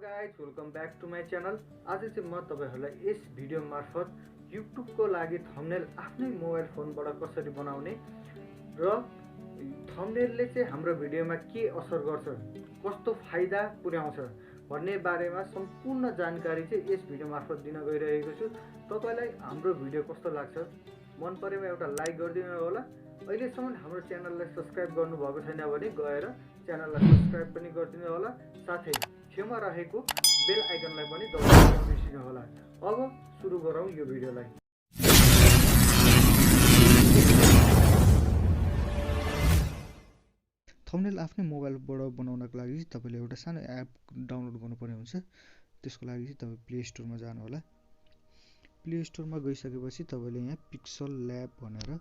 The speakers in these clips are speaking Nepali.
Guys welcome back to my channel. आज चाहिँ म तपाईहरुलाई यस भिडियो मार्फत युट्युबको लागि थम्बनेल आफ्नै मोबाइल फोनबाट कसरी बनाउने र थम्बनेलले चाहिँ हाम्रो भिडियोमा के असर गर्छ, कस्तो फाइदा पुर्याउँछ भन्ने बारेमा सम्पूर्ण जानकारी चाहिँ यस भिडियो मार्फत दिन गइरहेको छु। तपाईलाई हाम्रो भिडियो कस्तो लाग्छ, मन परेमा एउटा लाइक गरिदिनु होला। अहिलेसम्म हाम्रो च्यानललाई सब्स्क्राइब गर्नुभएको छैन भने गएर च्यानललाई सब्स्क्राइब पनि गरिदिनु होला, साथै छेउमा रहेको बेल आइकनलाई पनि दबाउन नबिर्सिनु होला। अब सुरु गरौँ यो भिडियोलाई। थम्बनेल आफ्नै मोबाइलबाट बनाउनको लागि तपाईले एउटा सानो एप डाउनलोड गर्नुपर्ने हुन्छ। त्यसको लागि चाहिँ तपाई प्ले स्टोरमा जानु होला। प्ले स्टोरमा गइसकेपछि तपाईले यहाँ पिक्सल ल्याब भनेर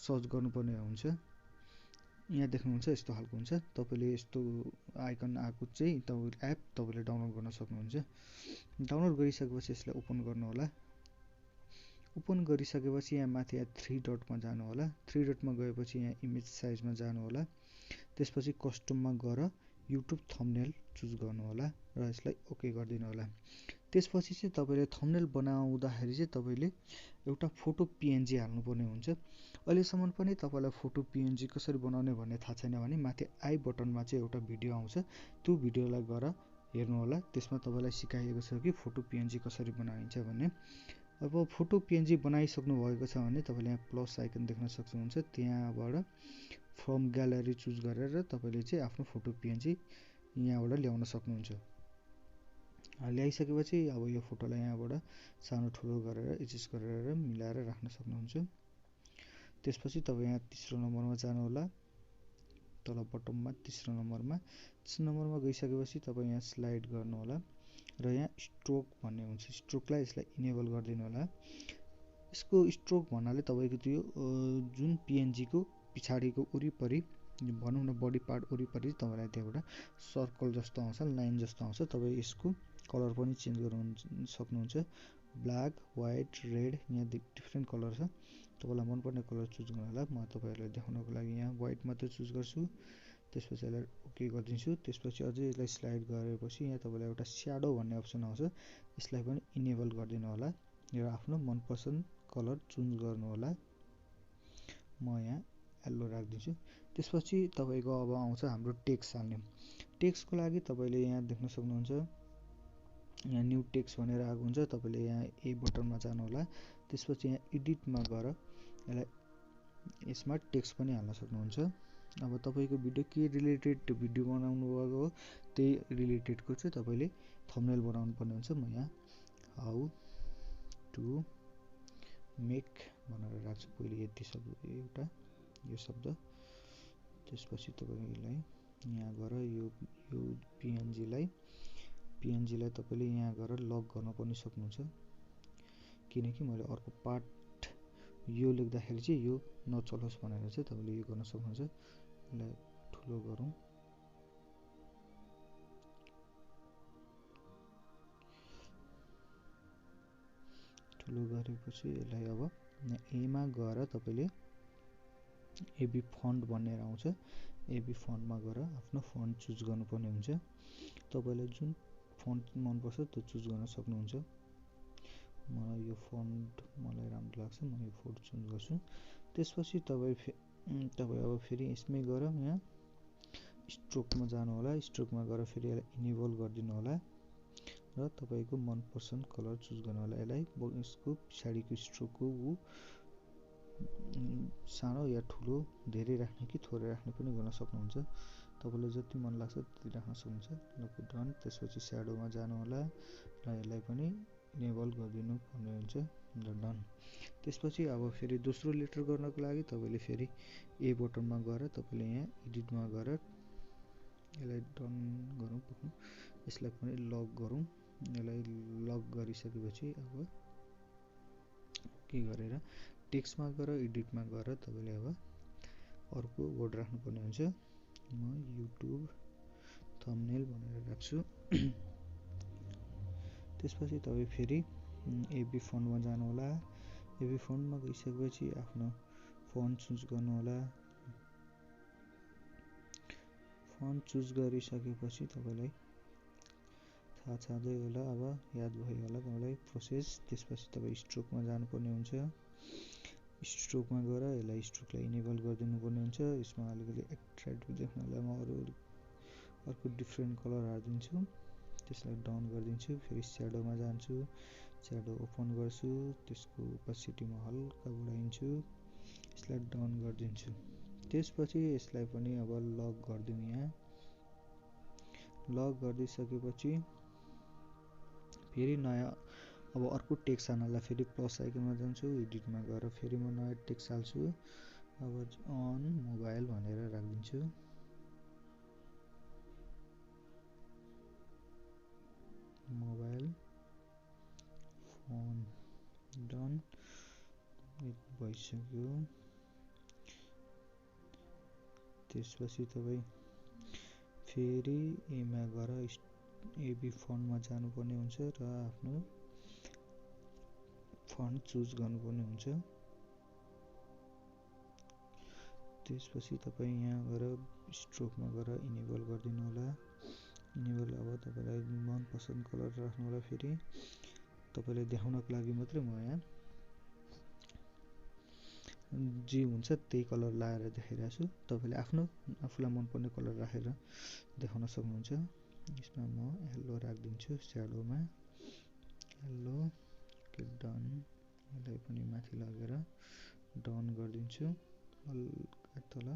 सर्च गर्नुपर्ने हुन्छ। यहाँ देख्नुहुन्छ यस्तो खालको हुन्छ। तपाईले यस्तो आइकन आएको चाहिँ एप तपाईले डाउनलोड गर्न सक्नुहुन्छ। डाउनलोड गरिसकेपछि यसलाई ओपन गर्नु होला। ओपन गरिसकेपछि यहाँ माथि 3 डटमा जानु होला। 3 डटमा गएपछि यहाँ इमेज साइजमा जानु होला। त्यसपछि कस्टममा गएर युट्युब थम्बनेल चुज गर्नु होला र यसलाई ओके गरिदिनु होला। त्यसपछि चाहिँ तपाईले थम्बनेल बनाउँदाखेरि चाहिँ तपाईले एउटा फोटो पीएनजी हाल्नुपर्ने हुन्छ। अहिलेसम्म पनि तपाईलाई फोटो पीएनजी कसरी बनाउने भन्ने थाहा छैन भने माथि आई बटनमा चाहिँ एउटा भिडियो आउँछ, त्यो भिडियोलाई गएर हेर्नु होला। त्यसमा तपाईलाई सिकाइएको छ कि फोटो पीएनजी कसरी बनाइन्छ भन्ने। अब फोटो पीएनजी बनाइसक्नु भएको छ भने तपाईले यहाँ प्लस आइकन देख्न सक्नुहुन्छ। त्यहाँबाट फ्रम ग्यालरी चुज गरेर तपाईले चाहिँ आफ्नो फोटो पीएनजी यहाँबाट ल्याउन सक्नुहुन्छ। ल्याइसकेपछि अब यो फोटोलाई यहाँबाट सानो ठुलो गरेर एडजस्ट गरेर मिलाएर राख्न सक्नुहुन्छ। त्यसपछि तपाई यहाँ तेस्रो नम्बरमा जानु होला। तल बटममा तेस्रो नम्बरमा गइसकेपछि तपाई यहाँ स्लाइड गर्नु होला र यहाँ स्ट्रोक भन्ने हुन्छ। स्ट्रोकलाई यसलाई इनेबल गरिदिनु होला। यसको स्ट्रोक भन्नाले तपाईको त्यो जुन पीएनजी को पछाडीको वरिपरि भनौं न बडी पार्ट वरिपरि तपाईलाई त्यो एउटा सर्कल जस्तो आउँछ, लाइन जस्तो आउँछ। तपाई यसको कलर पनि चेन्ज गर्न सक्नुहुन्छ। ब्ल्याक, व्हाइट, रेड, यहाँ डिफरेन्ट कलर छ। तपाईलाई मन पर्ने कलर चुज गर्नु होला। म तपाईहरुलाई देखाउनको लागि यहाँ व्हाइट मात्र चुज गर्छु। त्यसपछि यसलाई ओके गरिदिन्छु। त्यसपछि अझै यसलाई स्लाइड गरेपछि यहाँ तपाईलाई एउटा स्याडो भन्ने अप्सन आउँछ, यसलाई पनि इनेबल गरिदिनु होला र आफ्नो मनपसन्द कलर चुज गर्नु होला। म यहाँ येलो राख्दिन्छु। त्यसपछि तपाईको अब आउँछ हाम्रो टेक्स्ट हाल्ने। टेक्स्टको लागि तपाईले यहाँ देख्न सक्नुहुन्छ, यहाँ न्यू टेक्स्ट भनेर आएको हुन्छ। तपाईले यहाँ ए बटनमा जानु होला। त्यसपछि यहाँ एडिटमा गएर यसमा टेक्स्ट पनि हाल्न सक्नुहुन्छ। अब तपाईको भिडियो के रिलेटेड भिडियो बनाउनु भएको हो त्यही रिलेटेडको चाहिँ तपाईले थम्बनेल बनाउनु पर्ने हुन्छ। म यहाँ हाउ टु मेक भनेर राख्छु। पहिले यति शब्द एउटा यो शब्द। त्यसपछि तपाईलाई यहाँ गएर यो पीएनजी लाई तपाईले यहाँ गएर लक गर्न पनि सक्नुहुन्छ, किनकि मैले अर्को पार्ट यो लेख्दाखेरि चाहिँ यो नचलोस् भनेर चाहिँ तपाईले यो गर्न सक्नुहुन्छ। यसलाई ठुलो गरौँ। ठुलो गरेपछि यसलाई अब ए मा गएर तपाईले एबी फन्ट भन्ने आउँछ। एबी फन्टमा गएर आफ्नो फन्ट चुज गर्नुपर्ने हुन्छ। तपाईलाई जुन फन्ट मन पर्छ त्यो चुज गर्न सक्नुहुन्छ। मलाई यो फन्ट मलाई राम्रो लाग्छ, म यो फन्ट चुज गर्छु। त्यसपछि तपाईँ अब फेरि यसमै गएर यहाँ स्ट्रोकमा जानु होला। स्ट्रोकमा गएर फेरि यसलाई इनेबल गरिदिनु होला र तपाईको मनपसन्द कलर चुज गर्नु होला। यसलाई यसको पछाडीको स्ट्रोकको सानो या ठुलो, धेरै राख्ने कि थोरै राख्ने पनि गर्न सक्नुहुन्छ। तपाईलाई जति मन लाग्छ त्यति राख्न सक्नुहुन्छ। Lucky done. त्यसपछि स्याडोमा जानु होला र यसलाई पनि इनेबल गरिदिनु पर्ने हुन्छ र डन। त्यसपछि अब फेरि दोस्रो लेटर गर्नको लागि तपाईले फेरि ए बटनमा गएर तपाईले यहाँ एडिटमा गएर यसलाई डन गरौँ। यसलाई पनि लक गरौँ। यसलाई लक गरिसकेपछि अब के गरेर टेक्स्टमा गएर एडिटमा गएर तपाईले अब अर्को वर्ड राख्नुपर्ने हुन्छ। म युट्युब थम्बनेल भनेर राख्छु। त्यसपछि तपाई फेरि एबी फन्टमा जानु होला। एबी फन्टमा गइसकेपछि आफ्नो फन्ट चुज गर्नु होला। फन्ट चुज गरिसकेपछि तपाईलाई थाहा छँदै होला, अब याद भयो होला तपाईँलाई प्रोसेस। त्यसपछि तपाईँ स्ट्रोकमा जानुपर्ने हुन्छ। स्ट्रोकमा गएर यसलाई स्ट्रोकलाई इनेबल गरिदिनु पर्ने हुन्छ। यसमा अलिकति एट्र्याक्टिभ देख्नलाई म अर्को डिफ्रेन्ट कलर हालिदिन्छु। त्यसलाई डाउन गरिदिन्छु। फेरि स्याडोमा जान्छु, स्याडो ओपन गर्छु, त्यसको ओपेसिटीमा हल्का बढाइदिन्छु, यसलाई डाउन गरिदिन्छु। त्यसपछि यसलाई पनि अब लक गरिदिउँ। यहाँ लक गरिदिइसकेपछि फेरि नयाँ अब अर्को टेक्स्ट हाल्नलाई फेरि प्लस आइकनमा जान्छु, एडिटमा गएर फेरि म नयाँ टेक्स्ट हाल्छु। अब अन मोबाइल भनेर राखिदिन्छु। मोबाइल फोन डन भइसक्यो। त्यसपछि तपाईँ फेरि एमा गएर एबी फन्टमा जानुपर्ने हुन्छ र आफ्नो फन्ट चुज गर्नुपर्ने हुन्छ। त्यसपछि तपाईँ यहाँ गएर स्ट्रोकमा गएर इनेबल गरिदिनु होला। इनेबल अब तपाईँलाई मनपसन्द कलर राख्नु होला। फेरि तपाईँलाई देखाउनको लागि मात्रै म यहाँ जे हुन्छ त्यही कलर लगाएर देखाइरहेको छु। तपाईँले आफूलाई मनपर्ने कलर राखेर देखाउन सक्नुहुन्छ। यसमा म येल्लो राखिदिन्छु, स्याडोमा येल्लो डन। यसलाई पनि माथि लगेर डाउन गरिदिन्छु हल्का तल।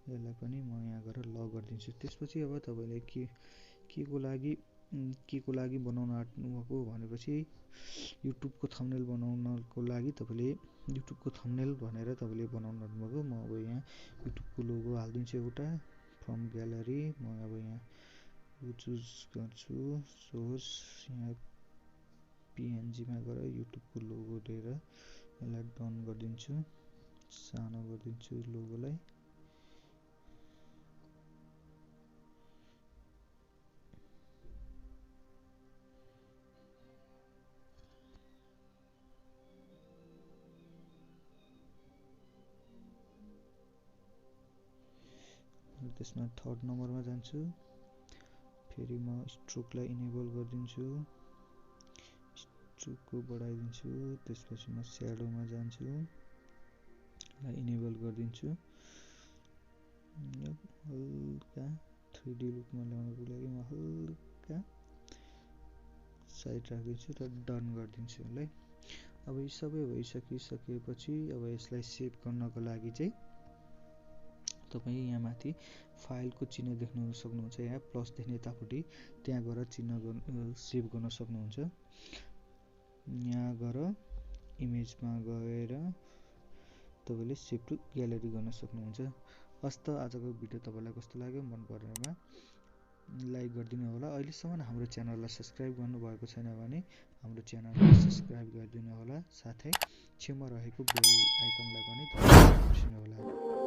यसलाई पनि म यहाँ गएर लक गरिदिन्छु। त्यसपछि अब तपाईँले के को लागि बनाउन आँट्नुभएको भनेपछि युट्युबको थम्बनेल बनाउनको लागि तपाईँले युट्युबको थम्बनेल भनेर तपाईँले बनाउनु आँट्नुभएको। म अब यहाँ युट्युबको लोगो हालिदिन्छु एउटा फ्रम ग्यालरी। म अब यहाँ चुज गर्छु सोर्स, यहाँ पिएनजीमा गएर युट्युबको लोगो लिएर यसलाई डाउन गरिदिन्छु, सानो गरिदिन्छु लोगोलाई। त्यसमा थर्ड नम्बरमा जान्छु, फेरि म स्ट्रोकलाई इनेबल गरिदिन्छु, स्ट्रोकको बढाइदिन्छु। त्यसपछि म स्याडोमा जान्छु, इनेबल गरिदिन्छु। हल्का 3D लुकमा ल्याउनको लागि म हल्का साइड राखिदिन्छु र डन गरिदिन्छु यसलाई। अब यी सबै भइसकेपछि अब यसलाई सेभ गर्नको लागि चाहिँ तपाईँ यहाँ माथि फाइलको चिन्ह देख्न सक्नुहुन्छ। यहाँ प्लस देख्ने यतापट्टि, त्यहाँ गएर सेभ गर्न सक्नुहुन्छ। यहाँ गएर इमेजमा गएर तपाईँले सेभ टु ग्यालेरी गर्न सक्नुहुन्छ। हस् त आजको भिडियो तपाईँलाई कस्तो लाग्यो? मन परेमा लाइक गरिदिनु होला। अहिलेसम्म हाम्रो च्यानललाई सब्सक्राइब गर्नुभएको छैन भने हाम्रो च्यानललाई सब्सक्राइब गरिदिनु होला। साथै छेउमा रहेको बेल आइकनलाई पनि दबाउनु होला।